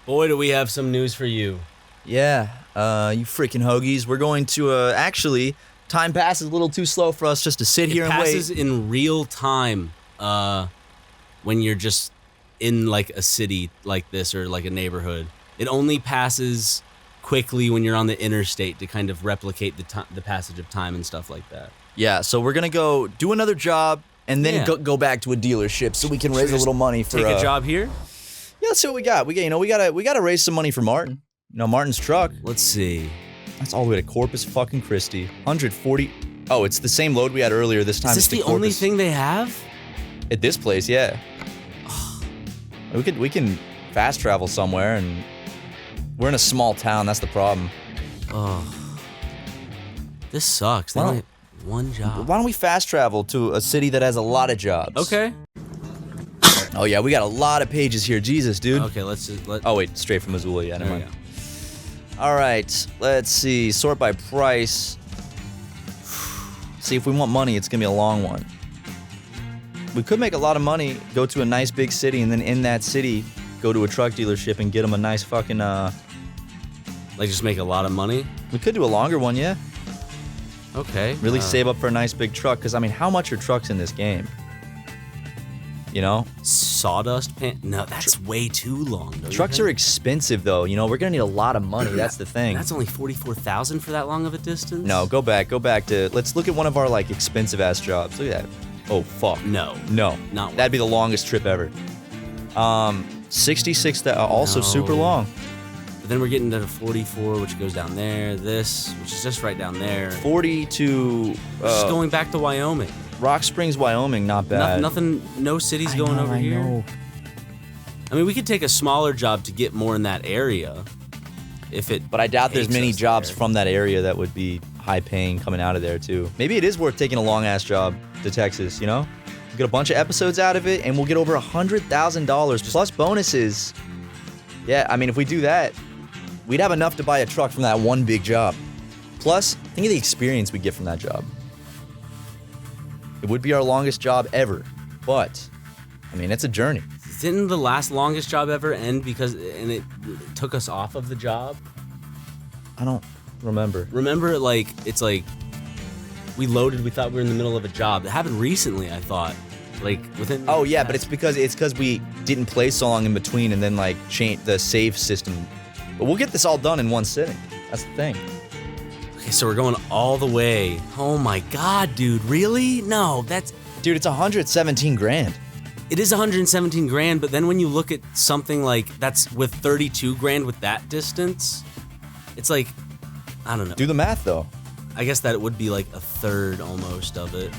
Boy, do we have some news for you. Yeah, you freaking hoagies. We're going to, actually, time passes a little too slow for us just to sit here and wait. It passes in real time, when you're just in, like, a city like this or, like, a neighborhood. It only passes quickly when you're on the interstate to kind of replicate the passage of time and stuff like that. Yeah, so we're gonna go do another job and then go back to a dealership so we can raise a little money for take a job here. Yeah, let's see what we got. We gotta raise some money for Martin. You know, Martin's truck. Let's see. That's all the way to Corpus fucking Christi. 140. Oh, it's the same load we had earlier. This time Is this it's the only thing they have at this place? Yeah. We can fast travel somewhere, and we're in a small town. That's the problem. Oh, this sucks. They only have one job. Why don't we fast travel to a city that has a lot of jobs? Okay. Oh yeah, we got a lot of pages here. Jesus, dude. Okay, let's just Oh wait, straight from Missoula. Yeah, never There we mind. All right, let's see. Sort by price. See, if we want money, it's gonna be a long one. We could make a lot of money, go to a nice big city, and then in that city, go to a truck dealership and get them a nice fucking, Like, just make a lot of money? We could do a longer one, yeah. Okay. Really save up for a nice big truck, because, I mean, how much are trucks in this game? You know? Sawdust pan? No, that's way too long. Trucks are expensive, though. You know, we're gonna need a lot of money. That's the thing. That's only 44,000 for that long of a distance? No, go back to, let's look at one of our, like, expensive-ass jobs. Look at that. Oh, fuck. No. No. Not That'd be the longest trip ever. 66, also super long. But then we're getting to 44, which goes down there. This, which is just right down there. 40 to... just going back to Wyoming. Rock Springs, Wyoming, not bad. No cities going over here. Know. I mean, we could take a smaller job to get more in that area. But I doubt there's takes many us jobs there. from that area that would be high paying coming out of there too. Maybe it is worth taking a long ass job to Texas, you know? We'll get a bunch of episodes out of it and we'll get over $100,000 plus bonuses. Yeah, I mean, if we do that, we'd have enough to buy a truck from that one big job. Plus, think of the experience we get from that job. It would be our longest job ever, but, I mean, it's a journey. Didn't the last longest job ever end because it took us off of the job? I don't remember. Remember, like, it's like we loaded, we thought we were in the middle of a job. It happened recently, I thought. Like, within... Oh, yeah, but it's because we didn't play so long in between and then, like, change the save system. But we'll get this all done in one sitting. That's the thing. Okay, so we're going all the way. Oh my god, dude, really? No, that's... Dude, it's 117 grand. It is 117 grand, but then when you look at something like that's with 32 grand with that distance, it's like, I don't know. Do the math, though. I guess that it would be like a third almost of it.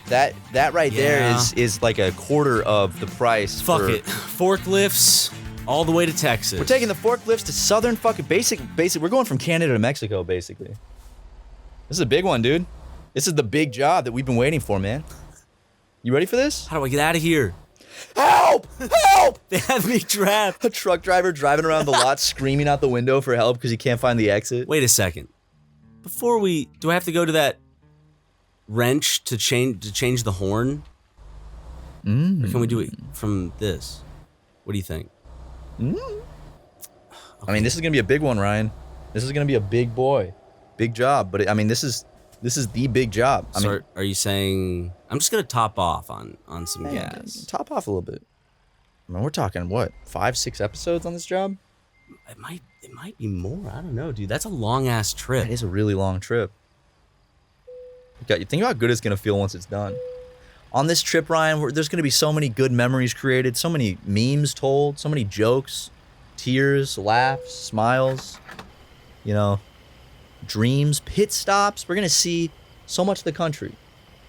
That right there is like a quarter of the price. Fuck it. Forklifts all the way to Texas. We're taking the forklifts to southern fucking basic. We're going from Canada to Mexico, basically. This is a big one, dude. This is the big job that we've been waiting for, man. You ready for this? How do I get out of here? Help! Help! They have me trapped. A truck driver driving around the lot screaming out the window for help because he can't find the exit. Wait a second. Before do I have to go to that wrench to change the horn? Or can we do it from this? What do you think? Okay. I mean, this is gonna be a big one, Ryan. This is gonna be a big boy, big job. But I mean, this is the big job. I mean, are you saying I'm just gonna top off on some man, gas? Top off a little bit. I mean, we're talking what, 5-6 episodes on this job? It might be more. I don't know, dude. That's a long ass trip. It is a really long trip. You think about how good it's gonna feel once it's done. On this trip, Ryan, there's gonna be so many good memories created, so many memes told, so many jokes, tears, laughs, smiles, you know, dreams, pit stops. We're gonna see so much of the country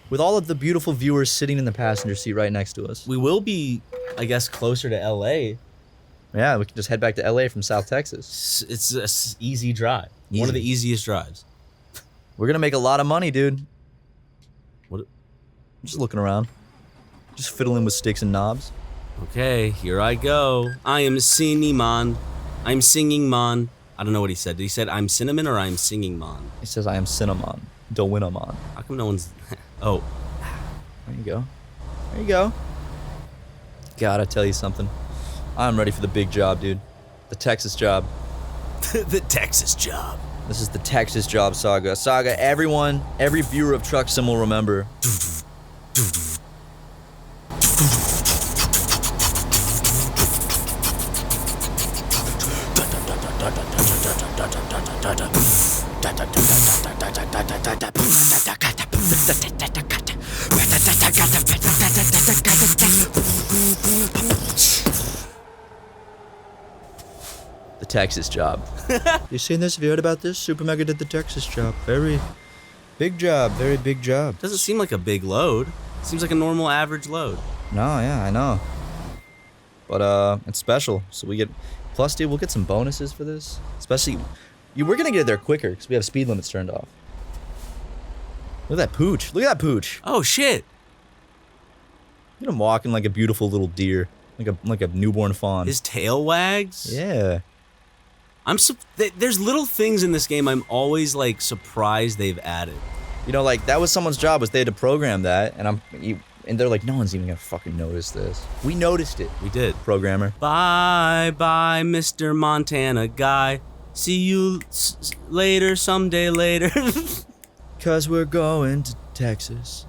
with all of the beautiful viewers sitting in the passenger seat right next to us. We will be, I guess, closer to LA. Yeah, we can just head back to LA from South Texas. It's an easy drive. One of the easiest drives. We're gonna make a lot of money, dude. What? Just looking around. Just fiddling with sticks and knobs. Okay, here I go. I am singing man. I'm singing man. I don't know what he said. Did he said I'm cinnamon or I'm singing man? He says I am cinnamon. Dowinamon. How come no one's... Oh. There you go. There you go. Gotta tell you something. I'm ready for the big job, dude. The Texas job. The Texas job. This is the Texas job saga. Saga everyone, every viewer of Truck Sim will remember. The Texas job. You seen this? Have you heard about this? SuperMega did the Texas job. Very big job. Very big job. Doesn't seem like a big load. Seems like a normal average load. No, yeah, I know. But it's special. So we get plus, dude. We'll get some bonuses for this. Especially, we're gonna get there quicker because we have speed limits turned off. Look at that pooch. Look at that pooch. Oh shit! Look at him walking like a beautiful little deer, like a newborn fawn. His tail wags. Yeah. There's little things in this game I'm always like surprised they've added. You know, like that was someone's job, was they had to program that, and they're like, no one's even gonna fucking notice this. We noticed it. We did. Programmer. Bye bye, Mr. Montana guy. See you later, someday later. 'Cause we're going to Texas.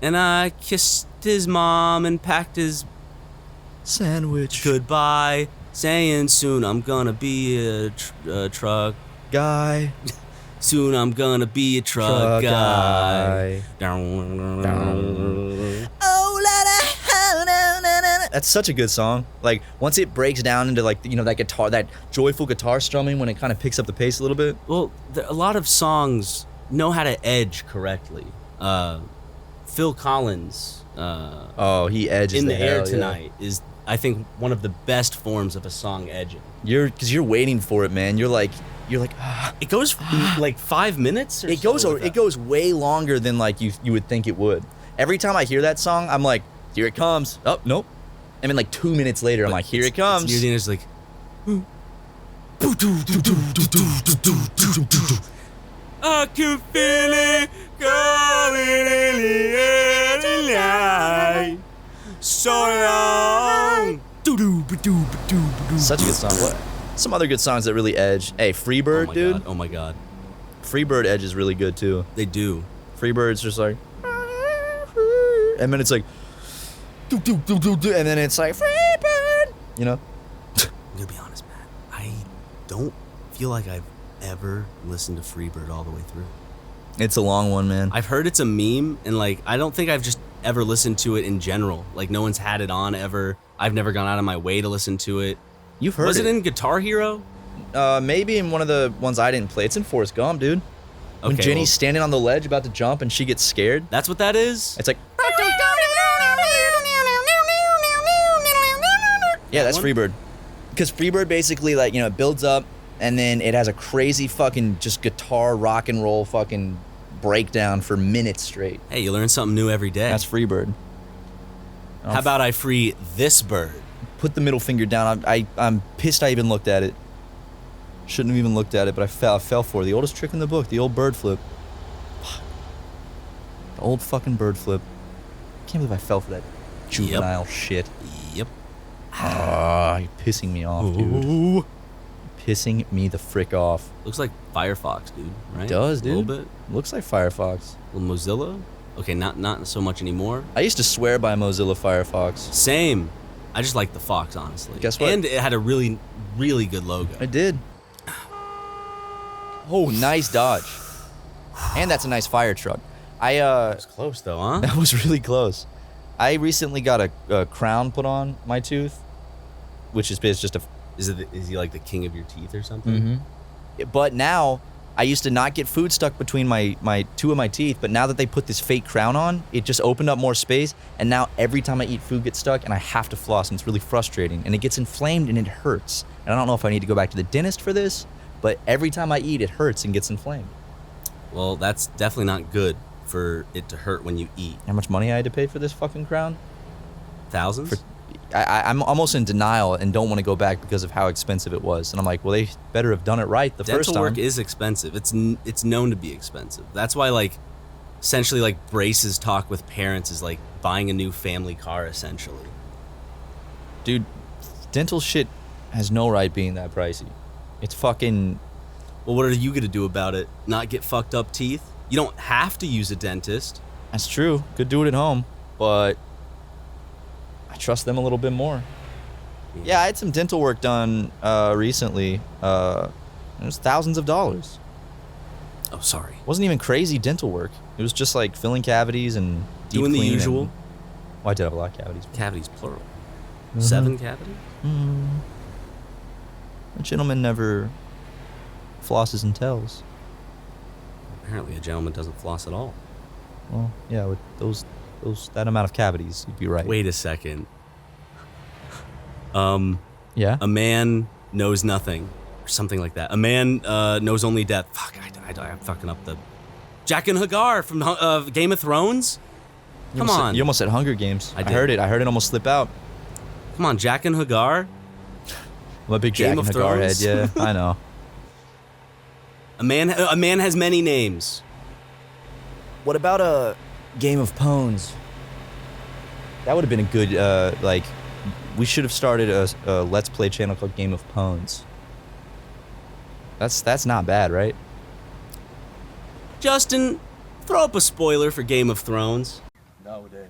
And I kissed his mom and packed his Sandwich. goodbye, saying soon I'm gonna be a truck Guy. Soon I'm gonna be a truck guy. That's such a good song. Like, once it breaks down into, like, you know, that guitar, that joyful guitar strumming when it kind of picks up the pace a little bit. Well, a lot of songs know how to edge correctly. Phil Collins. Oh, he edges In the Air hell, Tonight is, I think, one of the best forms of a song edging. Because you're waiting for it, man. You're like, ah. It goes like 5 minutes. Or It goes way longer than like you would think it would. Every time I hear that song, I'm like, here it comes. Oh, nope. And then like 2 minutes later, I'm like, here it comes. Near the end, it's like. I can feel it going in the air tonight. So long. Such a good song. What? Some other good songs that really edge. Hey, Freebird, dude. God. Oh my god. Freebird edge is really good too. They do. Freebird's just like, and then it's like, and then it's like Freebird. You know. I'm gonna be honest, man. I don't feel like I've ever listened to Freebird all the way through. It's a long one, man. I've heard it's a meme, and like I don't think I've just ever listened to it in general. Like no one's had it on ever. I've never gone out of my way to listen to it. You've heard it. Was it in Guitar Hero? Maybe in one of the ones I didn't play. It's in Forrest Gump, dude. When Okay, Jenny's standing on the ledge about to jump and she gets scared. That's what that is? It's like, yeah, that's one? Freebird. Because Freebird basically, like, you know, it builds up and then it has a crazy fucking just guitar rock and roll fucking breakdown for minutes straight. Hey, you learn something new every day. That's Freebird. How about I free this bird? Put the middle finger down. I'm pissed I even looked at it. Shouldn't have even looked at it, but I fell for it. The oldest trick in the book, the old bird flip. The old fucking bird flip. Can't believe I fell for that juvenile shit. Yep. Ah, you're pissing me off, dude. Ooh. Pissing me the frick off. Looks like Firefox, dude. Right? It does, dude. A little bit. Looks like Firefox. A little Mozilla. Okay, not so much anymore. I used to swear by Mozilla Firefox. Same. I just like the Fox, honestly. Guess what? And it had a really, really good logo. I did. Oh, nice dodge. And that's a nice fire truck. It was close though, huh? That was really close. I recently got a crown put on my tooth, which is just a. Is he like the king of your teeth or something? But now, I used to not get food stuck between my two of my teeth, but now that they put this fake crown on, it just opened up more space, and now every time I eat food gets stuck, and I have to floss, and it's really frustrating, and it gets inflamed, and it hurts. And I don't know if I need to go back to the dentist for this, but every time I eat, it hurts and gets inflamed. Well, that's definitely not good for it to hurt when you eat. How much money I had to pay for this fucking crown? Thousands? I'm almost in denial and don't want to go back because of how expensive it was. And I'm like, well, they better have done it right the first time. Dental work is expensive. It's known to be expensive. That's why, like, essentially, like, Brace's talk with parents is like buying a new family car, essentially. Dude, dental shit has no right being that pricey. It's fucking... Well, what are you gonna do about it? Not get fucked up teeth? You don't have to use a dentist. That's true. Could do it at home, but I trust them a little bit more. Yeah, I had some dental work done recently. It was thousands of dollars. Oh, sorry. It wasn't even crazy dental work. It was just like filling cavities and deep Doing the clean usual. Well, I did have a lot of cavities. Cavities, plural. 7 cavities? A gentleman never flosses and tells. Apparently, a gentleman doesn't floss at all. Well, yeah, with that amount of cavities, you'd be right. Wait a second. Yeah? A man knows nothing, or something like that. A man knows only death. Fuck, I'm fucking up the... Jack and Hagar from Game of Thrones? Come on. You almost said Hunger Games. I did. I heard it. I heard it almost slip out. Come on, Jack and Hagar? I'm a big Jack Game and of Hagar head, Thrones? yeah, I know. A man has many names. What about a Game of Pones? That would have been a good, like, we should have started a Let's Play channel called Game of Pones. That's not bad, right? Justin, throw up a spoiler for Game of Thrones. Nowadays.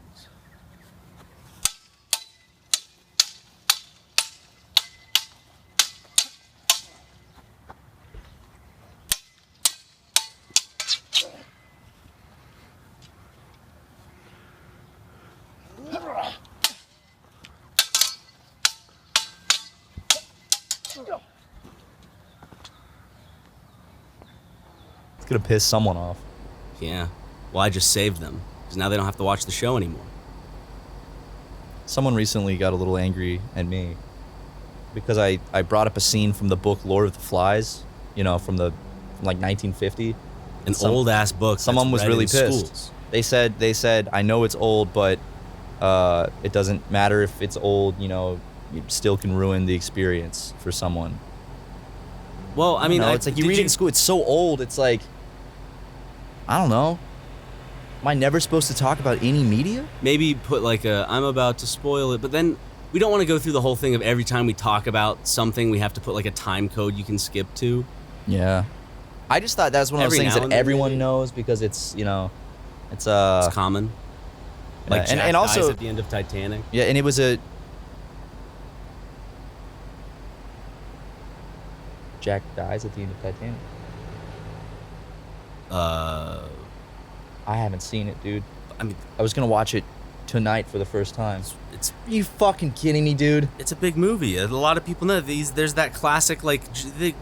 It's gonna piss someone off. Yeah. Well, I just saved them, because now they don't have to watch the show anymore. Someone recently got a little angry at me because I brought up a scene from the book Lord of the Flies, you know, from like 1950. An old-ass book. Someone that's was read really in pissed. schools. They said, I know it's old, but it doesn't matter if it's old, you know, it still can ruin the experience for someone. Well, I mean, it's like you read it in school, it's so old, it's like, I don't know. Am I never supposed to talk about any media? Maybe put like I'm about to spoil it, but then we don't want to go through the whole thing of every time we talk about something, we have to put like a time code you can skip to. Yeah. I just thought that's one of those Every things now that and then, everyone maybe. knows because it's, you know, it's It's common. Like and Jack also dies at the end of Titanic. yeah, and it was a Jack dies at the end of Titanic. I haven't seen it, dude. I mean, I was gonna watch it tonight for the first time. it's Are you fucking kidding me, dude? it's a big movie. A lot of people know there's that classic like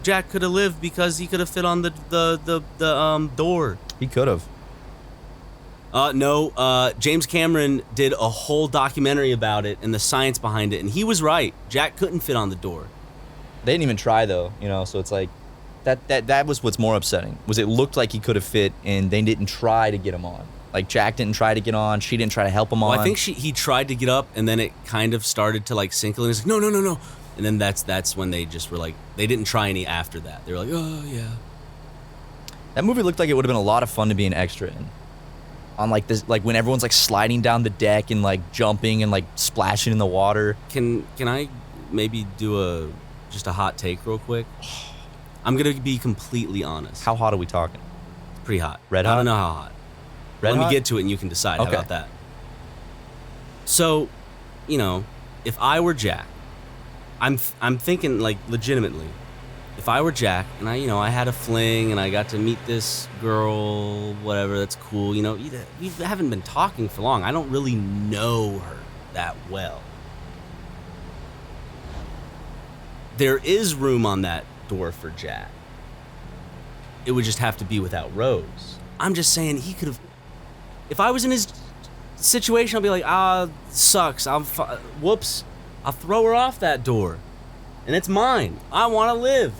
Jack could have lived because he could have fit on the door. He could have. No, James Cameron did a whole documentary about it and the science behind it, and he was right. Jack couldn't fit on the door. They didn't even try though, you know. So it's like that was what's more upsetting. Was it looked like he could have fit, and they didn't try to get him on. Like Jack didn't try to get on. She didn't try to help him on. Well, I think he tried to get up, and then it kind of started to like sink. And he's like, no. And then that's when they just were like, they didn't try any after that. They were like, oh yeah. That movie looked like it would have been a lot of fun to be an extra in. On like this, like when everyone's like sliding down the deck and like jumping and like splashing in the water. Can I maybe do just a hot take real quick? I'm gonna be completely honest. How hot are we talking? Pretty hot. Red I hot? don't know how hot. Red Let hot? me get to it and you can decide. Okay. How about that? So, you know, if I were Jack, I'm thinking like legitimately. If I were Jack and I had a fling and I got to meet this girl, whatever, that's cool. You know, we haven't been talking for long. I don't really know her that well. There is room on that door for Jack. It would just have to be without Rose. I'm just saying he could have. If I was in his situation, I'll be like, sucks. Whoops. I'll throw her off that door. And it's mine. I want to live.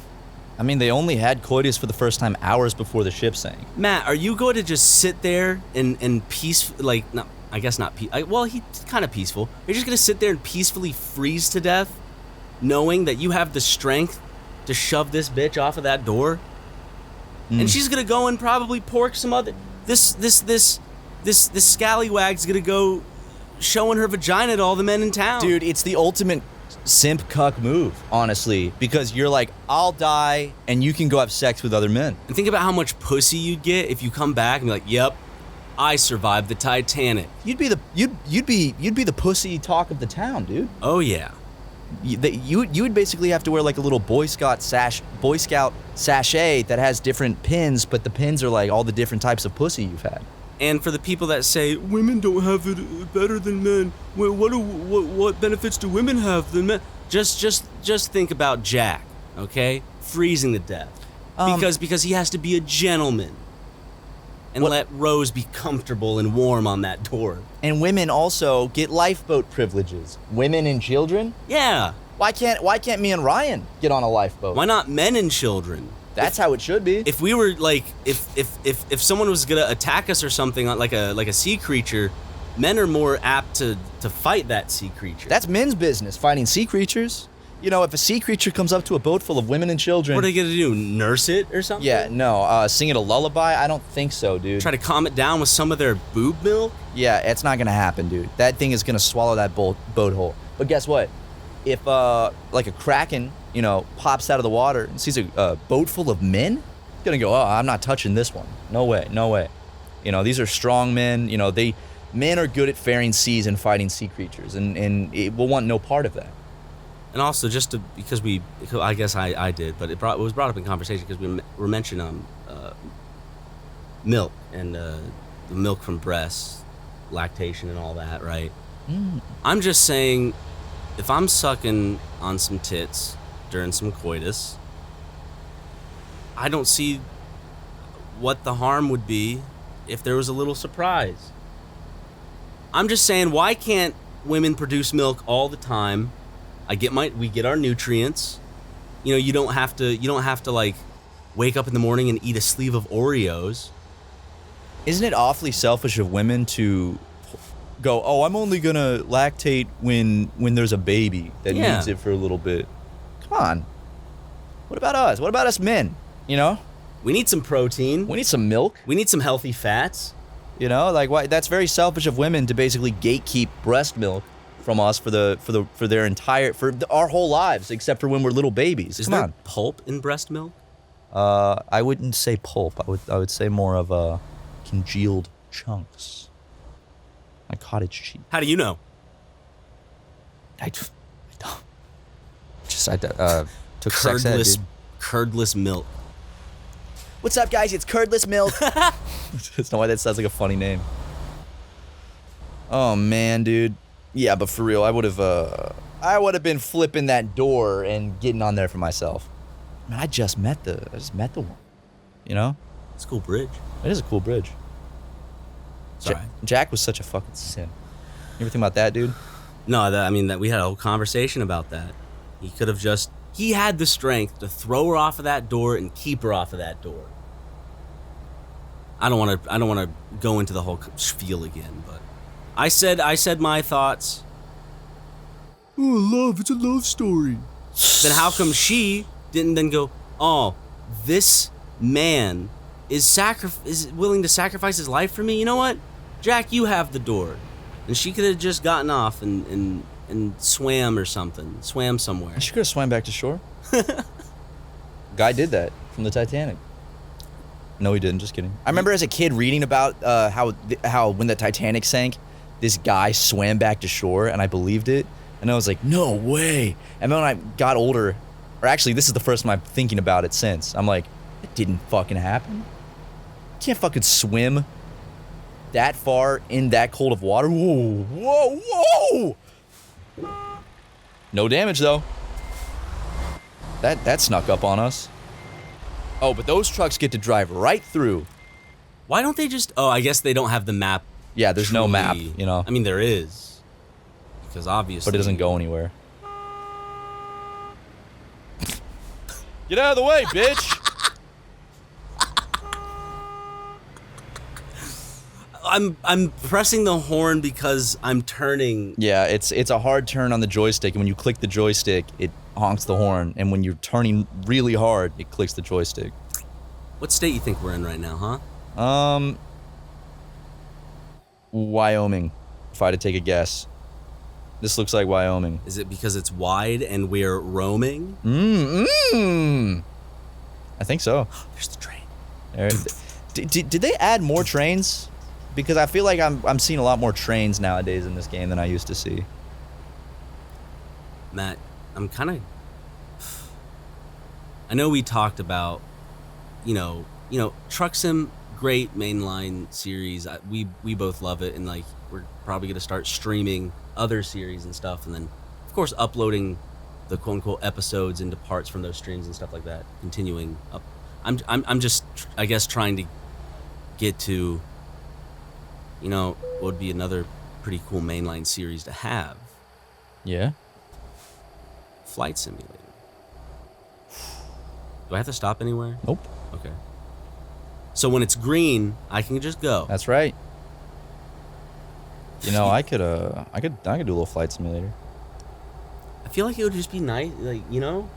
I mean, they only had coitus for the first time hours before the ship sank. Matt, are you going to just sit there and peace, like, no, I guess not peace. Well, he's kind of peaceful. You're just going to sit there and peacefully freeze to death, knowing that you have the strength to shove this bitch off of that door? And she's going to go and probably pork some other... This scallywag's going to go showing her vagina to all the men in town. Dude, it's the ultimate simp cuck move, honestly, because you're like, I'll die and you can go have sex with other men. And think about how much pussy you'd get if you come back and be like, yep, I survived the Titanic. You'd be the pussy talk of the town, dude. Oh yeah. You would basically have to wear like a little Boy Scout sachet that has different pins, but the pins are like all the different types of pussy you've had. And for the people that say women don't have it better than men, what benefits do women have than men? Just think about Jack, okay? Freezing to death because he has to be a gentleman and let Rose be comfortable and warm on that door. And women also get lifeboat privileges. Women and children? Yeah. Why can't me and Ryan get on a lifeboat? Why not men and children? That's how it should be. If we were like, if someone was gonna attack us or something like a sea creature, men are more apt to fight that sea creature. That's men's business, fighting sea creatures. You know, if a sea creature comes up to a boat full of women and children, what are they gonna do? Nurse it or something? Yeah, no. Sing it a lullaby? I don't think so, dude. Try to calm it down with some of their boob milk? Yeah, it's not gonna happen, dude. That thing is gonna swallow that boat hole. But guess what? If like a kraken, you know, pops out of the water and sees a boat full of men, he's gonna go, oh, I'm not touching this one. No way, no way. You know, these are strong men. You know, men are good at faring seas and fighting sea creatures, and we'll want no part of that. And also, because I guess I did, but it was brought up in conversation because we were mentioning milk and the milk from breasts, lactation and all that, right? I'm just saying, if I'm sucking on some tits during some coitus, I don't see what the harm would be if there was a little surprise. I'm just saying, why can't women produce milk all the time? We get our nutrients. You know, you don't have to like wake up in the morning and eat a sleeve of Oreos. Isn't it awfully selfish of women to go, oh, I'm only gonna lactate when there's a baby that needs it for a little bit? Come on. What about us? What about us men? You know? We need some protein. We need some milk. We need some healthy fats. You know, like why? That's very selfish of women to basically gatekeep breast milk from us for our whole lives, except for when we're little babies. Is there pulp in breast milk? I wouldn't say pulp. I would say more of congealed chunks, like cottage cheese. How do you know? I took sex ed, dude. Curdless milk. What's up, guys? It's curdless milk. That's not why that sounds like a funny name. Oh man, dude. Yeah, but for real, I would have been flipping that door and getting on there for myself. Man, I just met the one. You know? It's a cool bridge. It is a cool bridge. Sorry. Jack was such a fucking sin. You ever think about that, dude? No, that we had a whole conversation about that. He could have he had the strength to throw her off of that door and keep her off of that door. I don't want to go into the whole spiel again, but I said my thoughts. Oh, love, it's a love story. Then how come she didn't then go, oh, this man is willing to sacrifice his life for me? You know what? Jack, you have the door. And she could have just gotten off and swam or something. Swam somewhere. She could have swam back to shore. Guy did that from the Titanic. No, he didn't. Just kidding. I remember as a kid reading about how when the Titanic sank, this guy swam back to shore, and I believed it. And I was like, no way. And then when I got older, or actually, this is the first time I'm thinking about it since, I'm like, it didn't fucking happen. You can't fucking swim that far in that cold of water. Whoa, whoa, whoa! No damage, though. That snuck up on us. Oh, but those trucks get to drive right through. Why don't they just... Oh, I guess they don't have the map. Yeah, there's no map, you know. I mean, there is. Because obviously... But it doesn't go anywhere. Get out of the way, bitch! I'm pressing the horn because I'm turning. Yeah, it's a hard turn on the joystick, and when you click the joystick, it honks the horn, and when you're turning really hard, it clicks the joystick. What state you think we're in right now, huh? Wyoming, if I had to take a guess. This looks like Wyoming. Is it because it's wide and we're roaming? I think so. There's the train. There, did they add more trains? Because I feel like I'm seeing a lot more trains nowadays in this game than I used to see. Matt, I'm kind of... I know we talked about, you know, Truck Sim, great mainline series. We both love it, and like we're probably gonna start streaming other series and stuff, and then of course uploading the quote unquote episodes into parts from those streams and stuff like that. Continuing up, I'm just I guess trying to get to, you know, what would be another pretty cool mainline series to have. Yeah. Flight Simulator. Do I have to stop anywhere? Nope. Okay. So when it's green, I can just go. That's right. You know, I could do a little Flight Simulator. I feel like it would just be nice, like, you know?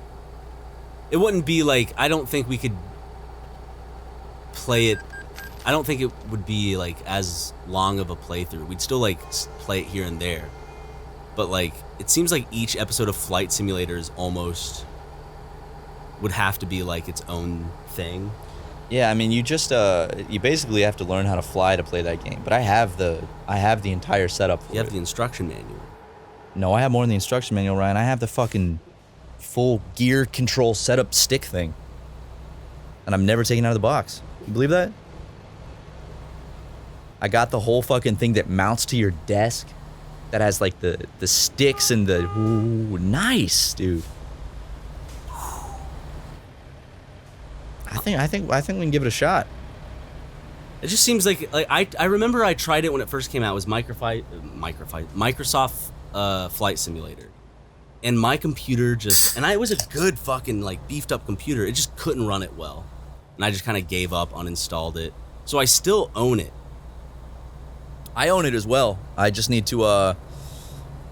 It wouldn't be like, I don't think we could play it. I don't think it would be like as long of a playthrough. We'd still like play it here and there. But like, it seems like each episode of Flight Simulator is almost would have to be like its own thing. Yeah, I mean, you just you basically have to learn how to fly to play that game. But I have the entire setup for You have it. the instruction manual. No, I have more than the instruction manual, Ryan. I have the fucking full gear control setup stick thing. And I'm never taking it out of the box. You believe that? I got the whole fucking thing that mounts to your desk that has like the sticks and the ooh, nice, dude. I think we can give it a shot. It just seems like I remember I tried it when it first came out. It was Microsoft Flight Simulator, and my computer just it was a good fucking like beefed up computer. It just couldn't run it well, and I just kind of gave up, uninstalled it. So I still own it. I own it as well. I just need to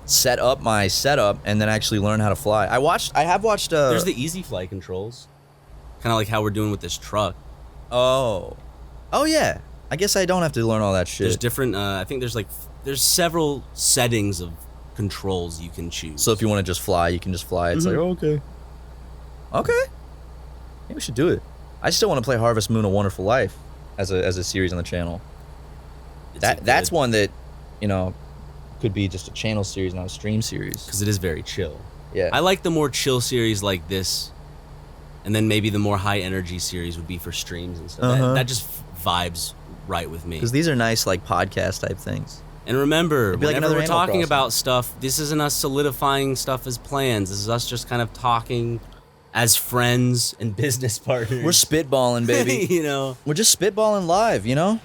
set up my setup and then actually learn how to fly. I have watched. There's the easy fly controls, kind of like how we're doing with this truck. Oh yeah. I guess I don't have to learn all that shit. There's different. I think there's several settings of controls you can choose. So if you want to just fly, you can just fly. It's like, oh, okay. Okay. Maybe we should do it. I still want to play Harvest Moon: A Wonderful Life as a series on the channel. That's one that, you know, could be just a channel series, not a stream series. Because it is very chill. Yeah. I like the more chill series like this, and then maybe the more high energy series would be for streams and stuff. That just vibes right with me. Because these are nice, like, podcast type things. And remember, like whenever we're Animal talking Crossing. about stuff, this isn't us solidifying stuff as plans. This is us just kind of talking as friends and business partners. We're spitballing, baby. You know? We're just spitballing live, you know?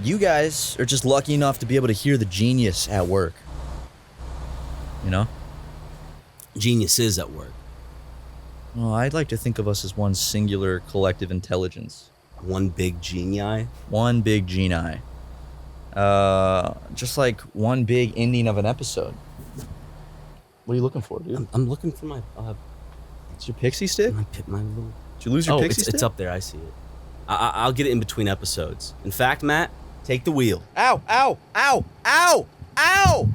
You guys are just lucky enough to be able to hear the genius at work. You know? Genius is at work. Well, I'd like to think of us as one singular collective intelligence. One big genii. One big genii. Just like one big ending of an episode. What are you looking for, dude? I'm looking for my... It's your pixie stick? my little... Did you lose your pixie stick? It's up there. I see it. I'll get it in between episodes. In fact, Matt, take the wheel. Ow! Ow! Ow! Ow! Ow!